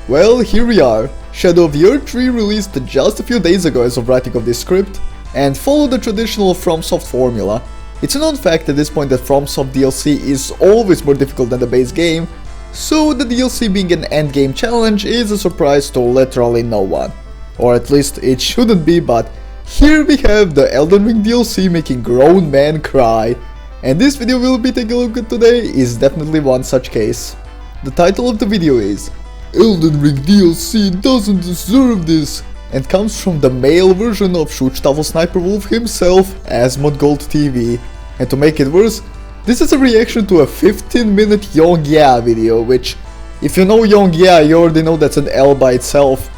Well, here we are. Shadow of the Erdtree released just a few days ago as of writing of this script, and followed the traditional FromSoft formula. It's a known fact at this point that FromSoft DLC is always more difficult than the base game, so the DLC being an endgame challenge is a surprise to literally no one. Or at least it shouldn't be, but here we have the Elden Ring DLC making grown men cry. And this video we'll be taking a look at today is definitely one such case. The title of the video is Elden Ring DLC doesn't deserve this, and comes from the male version of Shoot Sniper Wolf himself, Asmongold TV. And to make it worse, this is a reaction to a 15-minute YongYea video, which, if you know YongYea, you already know that's an L by itself.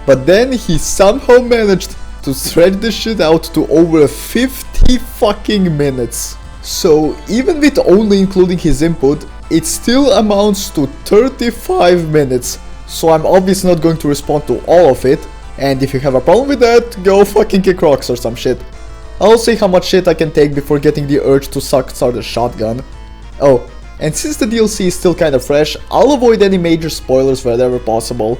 But then he somehow managed to stretch this shit out to over 50 fucking minutes. So even with only including his input, it still amounts to 35 minutes. So I'm obviously not going to respond to all of it. And if you have a problem with that, go fucking kick rocks or some shit. I'll see how much shit I can take before getting the urge to start a shotgun. Oh, and since the DLC is still kinda fresh, I'll avoid any major spoilers wherever possible.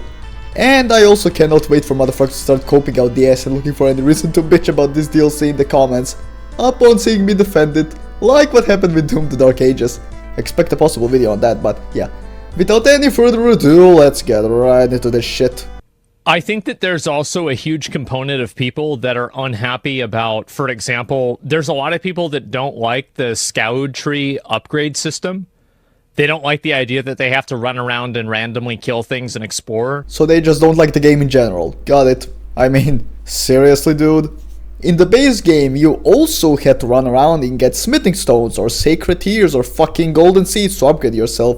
And I also cannot wait for motherfuckers to start coping out the ass and looking for any reason to bitch about this DLC in the comments, upon seeing me defend it, like what happened with Doom the Dark Ages. Expect a possible video on that, but yeah. Without any further ado, let's get right into this shit. I think that there's also a huge component of people that are unhappy about, for example, there's a lot of people that don't like the Erdtree upgrade system. They don't like the idea that they have to run around and randomly kill things and explore. So they just don't like the game in general. Got it. I mean, seriously, dude? In the base game, you also had to run around and get smithing stones or sacred tears or fucking golden seeds to upgrade yourself.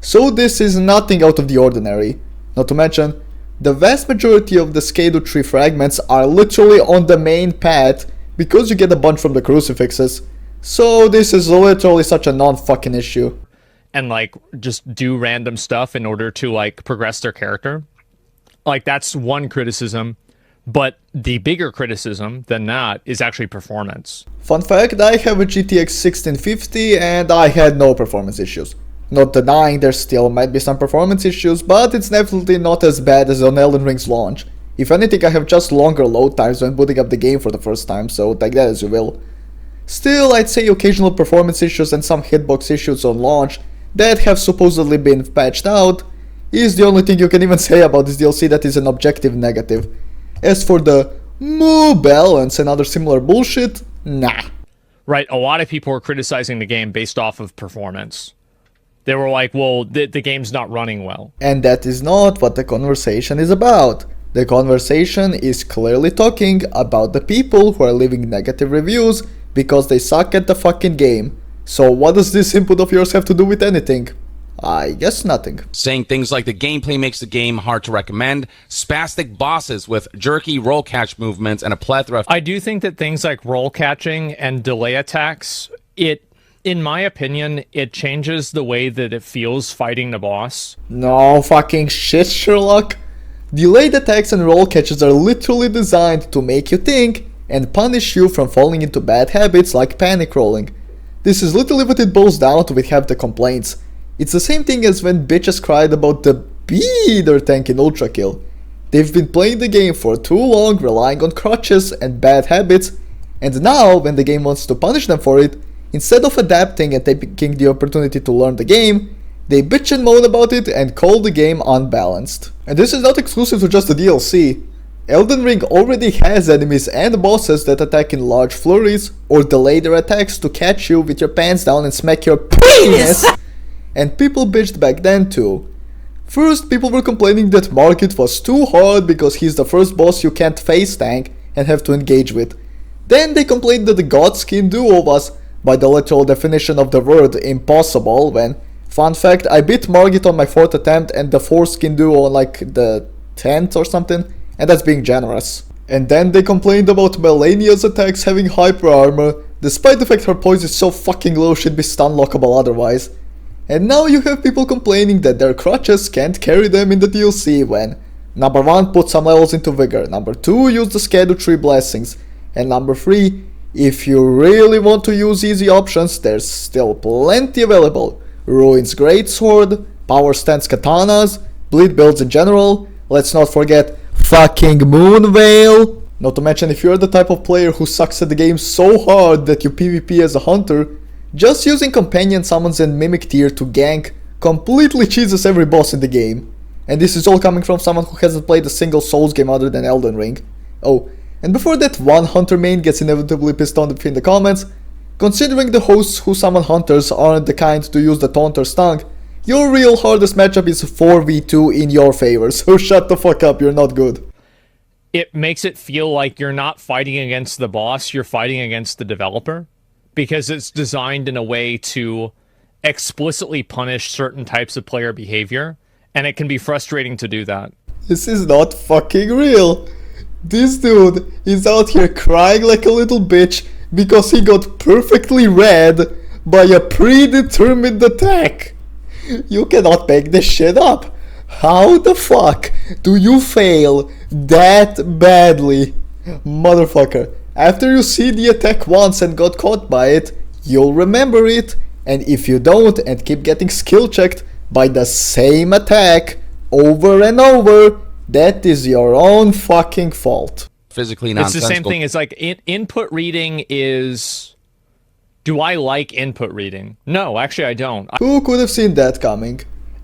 So this is nothing out of the ordinary. Not to mention, the vast majority of the Erdtree fragments are literally on the main path because you get a bunch from the crucifixes. So this is literally such a non-fucking issue. And like just do random stuff in order to like progress their character. Like that's one criticism, but the bigger criticism than that is actually performance. Fun fact, I have a GTX 1650 and I had no performance issues. Not denying there still might be some performance issues, but it's definitely not as bad as on Elden Ring's launch. If anything, I have just longer load times when booting up the game for the first time, so take that as you will. Still, I'd say occasional performance issues and some hitbox issues on launch that have supposedly been patched out is the only thing you can even say about this DLC that is an objective negative. As for the more balance and other similar bullshit, nah. Right, a lot of people are criticizing the game based off of performance. They were like, well, the game's not running well. And that is not what the conversation is about. The conversation is clearly talking about the people who are leaving negative reviews because they suck at the fucking game. So what does this input of yours have to do with anything? I guess nothing. Saying things like the gameplay makes the game hard to recommend, spastic bosses with jerky roll catch movements, and a plethora of... I do think that things like roll catching and delay attacks, in my opinion, it changes the way that it feels fighting the boss. No fucking shit, Sherlock. Delayed attacks and roll catches are literally designed to make you think and punish you from falling into bad habits like panic rolling. This is literally what it boils down to with half the complaints. It's the same thing as when bitches cried about the beater tank in Ultra Kill. They've been playing the game for too long, relying on crutches and bad habits, and now when the game wants to punish them for it, instead of adapting and taking the opportunity to learn the game, they bitch and moan about it and call the game unbalanced. And this is not exclusive to just the DLC. Elden Ring already has enemies and bosses that attack in large flurries or delay their attacks to catch you with your pants down and smack your penis! And people bitched back then too. First, people were complaining that Margit was too hard because he's the first boss you can't face tank and have to engage with. Then they complained that the Godskin duo was, by the literal definition of the word, impossible when, fun fact, I beat Margit on my 4th attempt and the Foreskin duo on like the 10th or something, and that's being generous. And then they complained about Melania's attacks having hyper armor, despite the fact her poise is so fucking low she'd be stun lockable otherwise. And now you have people complaining that their crutches can't carry them in the DLC when number 1, put some levels into Vigor, number 2, use the Erdtree blessings, and number 3, if you really want to use easy options, there's still plenty available. Ruin's Greatsword, Power Stance Katanas, bleed builds in general. Let's not forget fucking Moonveil. Not to mention, if you're the type of player who sucks at the game so hard that you PvP as a hunter, just using companion summons and mimic tier to gank completely cheeses every boss in the game. And this is all coming from someone who hasn't played a single Souls game other than Elden Ring. Oh, and before that one hunter main gets inevitably pissed on in the comments, considering the hosts who summon hunters aren't the kind to use the taunter's tongue, your real hardest matchup is 4v2 in your favor, so shut the fuck up, you're not good. It makes it feel like you're not fighting against the boss, you're fighting against the developer, because it's designed in a way to explicitly punish certain types of player behavior, and it can be frustrating to do that. This is not fucking real. This dude is out here crying like a little bitch because he got perfectly read by a predetermined attack. You cannot make this shit up. How the fuck do you fail that badly? Motherfucker, after you see the attack once and got caught by it, you'll remember it, and if you don't and keep getting skill checked by the same attack over and over, that is your own fucking fault. Physically It's the nonsensical. same thing. It's like input reading is... Do I like input reading? No, actually I don't. Who could have seen that coming?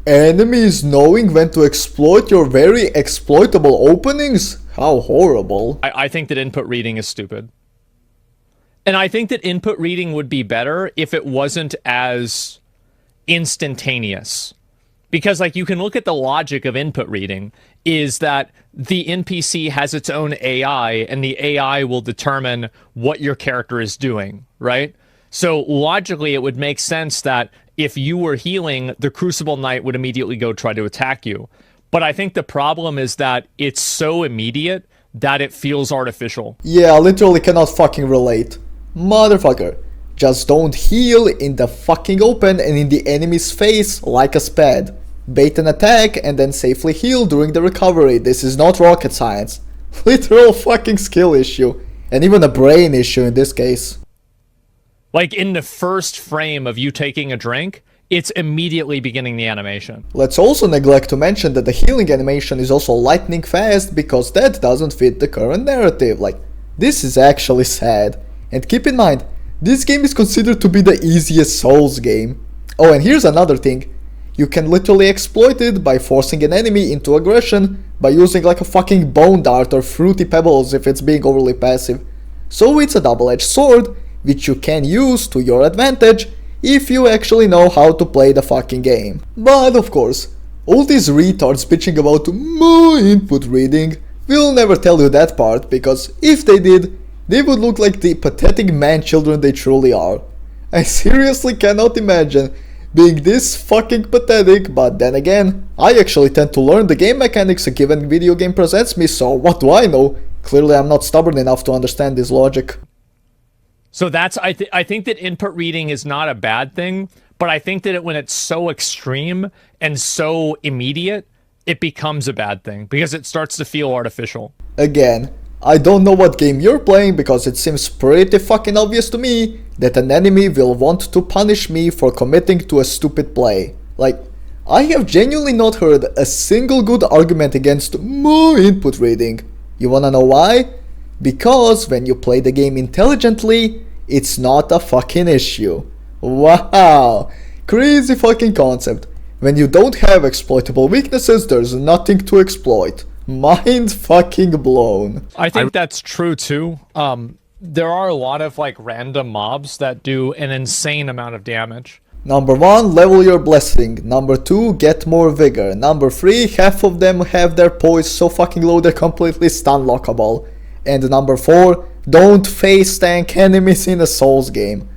Enemies knowing when to exploit your very exploitable openings? How horrible. I think that input reading is stupid. And I think that input reading would be better if it wasn't as instantaneous. Because like you can look at the logic of input reading is that the NPC has its own AI and the AI will determine what your character is doing, right? So logically it would make sense that if you were healing, the Crucible Knight would immediately go try to attack you. But I think the problem is that it's so immediate that it feels artificial. Yeah, I literally cannot fucking relate. Motherfucker, just don't heal in the fucking open and in the enemy's face like a spad. Bait an attack and then safely heal during the recovery. This is not rocket science. Literal fucking skill issue. And even a brain issue in this case. Like in the first frame of you taking a drink, it's immediately beginning the animation. Let's also neglect to mention that the healing animation is also lightning fast because that doesn't fit the current narrative. Like, this is actually sad. And keep in mind, this game is considered to be the easiest Souls game. Oh, and here's another thing. You can literally exploit it by forcing an enemy into aggression by using like a fucking bone dart or fruity pebbles if it's being overly passive. So it's a double-edged sword, which you can use to your advantage if you actually know how to play the fucking game. But of course, all these retards bitching about more input reading will never tell you that part, because if they did, they would look like the pathetic man-children they truly are. I seriously cannot imagine being this fucking pathetic, but then again, I actually tend to learn the game mechanics a given video game presents me, so what do I know? Clearly I'm not stubborn enough to understand this logic. So that's, I think that input reading is not a bad thing, but I think that when it's so extreme and so immediate, it becomes a bad thing because it starts to feel artificial. Again, I don't know what game you're playing because it seems pretty fucking obvious to me that an enemy will want to punish me for committing to a stupid play. Like, I have genuinely not heard a single good argument against more input reading. You wanna know why? Because when you play the game intelligently, it's not a fucking issue. Wow, crazy fucking concept. When you don't have exploitable weaknesses, there's nothing to exploit. Mind fucking blown. I think that's true too. There are a lot of like random mobs that do an insane amount of damage. Number 1, level your blessing. Number 2, get more vigor. Number 3, half of them have their poise so fucking low they're completely stun lockable. And number 4, don't face tank enemies in a Souls game.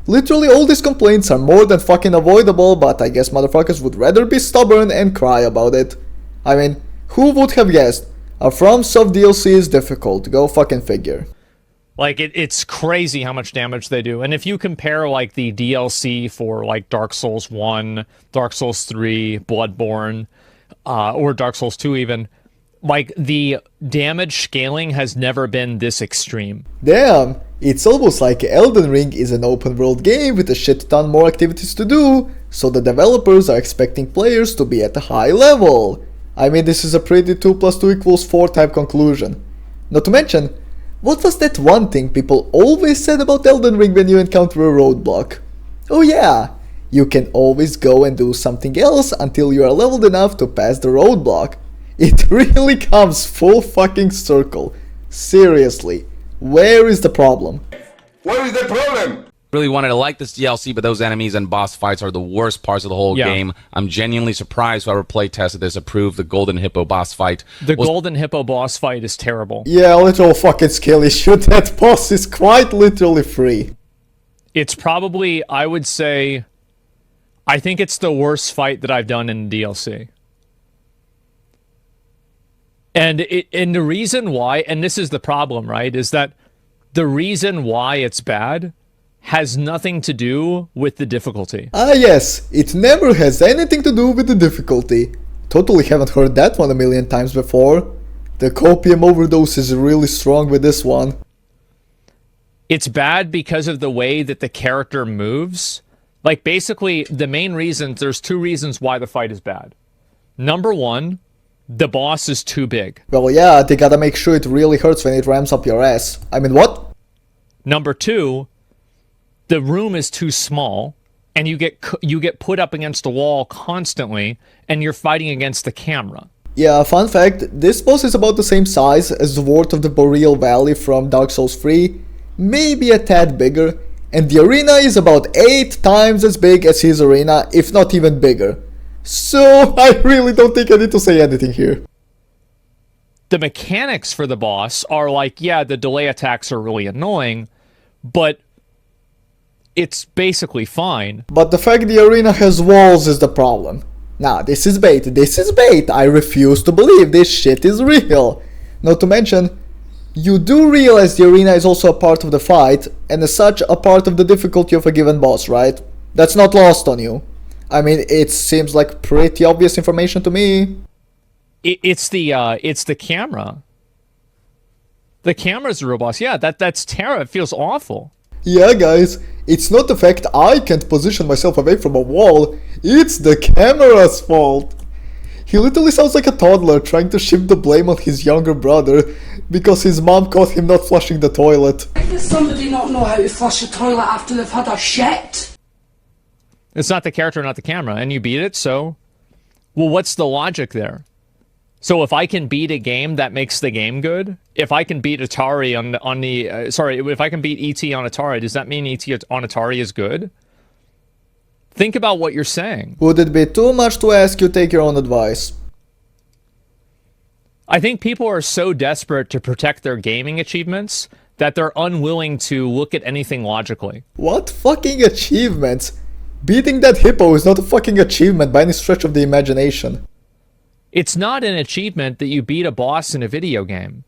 Literally all these complaints are more than fucking avoidable, but I guess motherfuckers would rather be stubborn and cry about it. I mean, who would have guessed? A FromSoft DLC is difficult, go fucking figure. Like it's crazy how much damage they do. And if you compare like the DLC for like Dark Souls 1, Dark Souls 3, Bloodborne, or Dark Souls 2 even, like the damage scaling has never been this extreme. Damn, it's almost like Elden Ring is an open world game with a shit ton more activities to do, so the developers are expecting players to be at a high level. I mean, this is a pretty 2 plus 2 equals 4 type conclusion. Not to mention, what was that one thing people always said about Elden Ring when you encounter a roadblock? Oh yeah, you can always go and do something else until you are leveled enough to pass the roadblock. It really comes full fucking circle. Seriously, where is the problem? What is the problem? Really wanted to like this DLC, but those enemies and boss fights are the worst parts of the whole game. I'm genuinely surprised whoever playtested this approved the Golden Hippo boss fight. The Golden Hippo boss fight is terrible. Yeah, literal fucking skill issue. That boss is quite literally free. It's probably, I would say, I think it's the worst fight that I've done in the DLC. And the reason why, and this is the problem, right, is that the reason why it's bad has nothing to do with the difficulty. Ah yes, it never has anything to do with the difficulty. Totally haven't heard that one a million times before. The copium overdose is really strong with this one. It's bad because of the way that the character moves. Like, basically, the main reasons, there's 2 reasons why the fight is bad. Number 1, the boss is too big. Well yeah, they gotta make sure it really hurts when it rams up your ass. I mean, what? Number 2, the room is too small, and you get put up against the wall constantly, and you're fighting against the camera. Yeah, fun fact, this boss is about the same size as the Ward of the Boreal Valley from Dark Souls 3, maybe a tad bigger, and the arena is about 8 times as big as his arena, if not even bigger. So I really don't think I need to say anything here. The mechanics for the boss are like, yeah, the delay attacks are really annoying, but it's basically fine. But the fact the arena has walls is the problem. Nah, this is bait, I refuse to believe this shit is real. Not to mention, you do realize the arena is also a part of the fight, and as such a part of the difficulty of a given boss, right? That's not lost on you. I mean, it seems like pretty obvious information to me. It's the camera. The camera's the real boss. Yeah, that's terror. It feels awful. Yeah guys, it's not the fact I can't position myself away from a wall, it's the camera's fault. He literally sounds like a toddler trying to shift the blame on his younger brother because his mom caught him not flushing the toilet. Why does somebody not know how to flush a toilet after they've had a shit? It's not the character, not the camera, and you beat it, so... Well, what's the logic there? So if I can beat a game, that makes the game good? If I can beat Atari if I can beat ET on Atari, does that mean ET on Atari is good? Think about what you're saying. Would it be too much to ask you take your own advice? I think people are so desperate to protect their gaming achievements that they're unwilling to look at anything logically. What fucking achievements? Beating that hippo is not a fucking achievement by any stretch of the imagination. It's not an achievement that you beat a boss in a video game.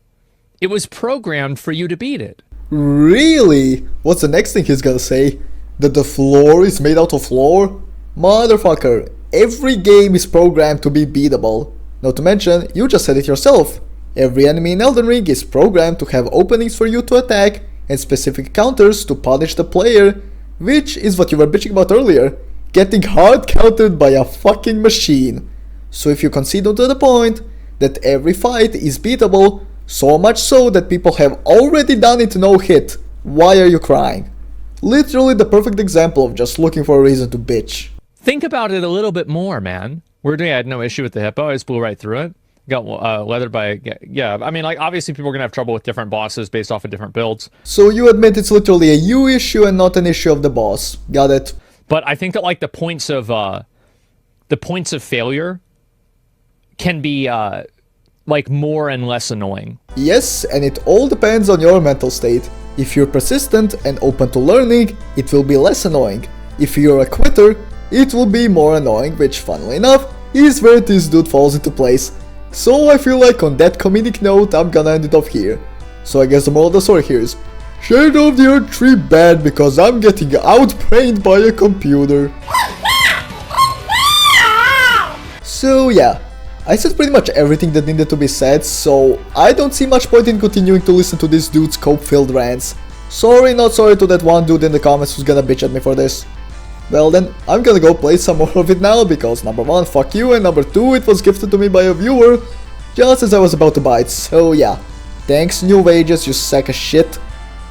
It was programmed for you to beat it. Really? What's the next thing he's gonna say? That the floor is made out of floor? Motherfucker, every game is programmed to be beatable. Not to mention, you just said it yourself. Every enemy in Elden Ring is programmed to have openings for you to attack and specific counters to punish the player, which is what you were bitching about earlier, getting hard countered by a fucking machine. So if you concede to the point that every fight is beatable, so much so that people have already done it no hit, why are you crying? Literally the perfect example of just looking for a reason to bitch. Think about it a little bit more, man. Weirdly, I had no issue with the hippo. I just blew right through it. Got leathered by... Yeah, I mean, like, obviously people are going to have trouble with different bosses based off of different builds. So you admit it's literally a you issue and not an issue of the boss. Got it. But I think that, like, the points of failure can be, like, more and less annoying. Yes, and it all depends on your mental state. If you're persistent and open to learning, it will be less annoying. If you're a quitter, it will be more annoying, which, funnily enough, is where this dude falls into place. So I feel like on that comedic note, I'm gonna end it off here. So I guess the moral of the story here is, Shadow of the Erdtree bad because I'm getting outbrained by a computer. So yeah, I said pretty much everything that needed to be said, so I don't see much point in continuing to listen to this dude's cope-filled rants. Sorry, not sorry to that one dude in the comments who's gonna bitch at me for this. Well then, I'm gonna go play some more of it now, because number 1, fuck you, and number 2, it was gifted to me by a viewer just as I was about to buy it, so yeah. Thanks New Wages, you sack of shit.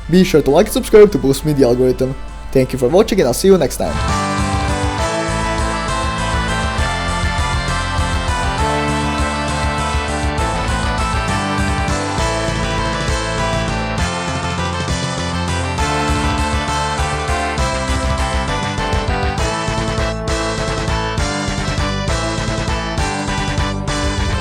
Be sure to like and subscribe to boost me the algorithm. Thank you for watching and I'll see you next time.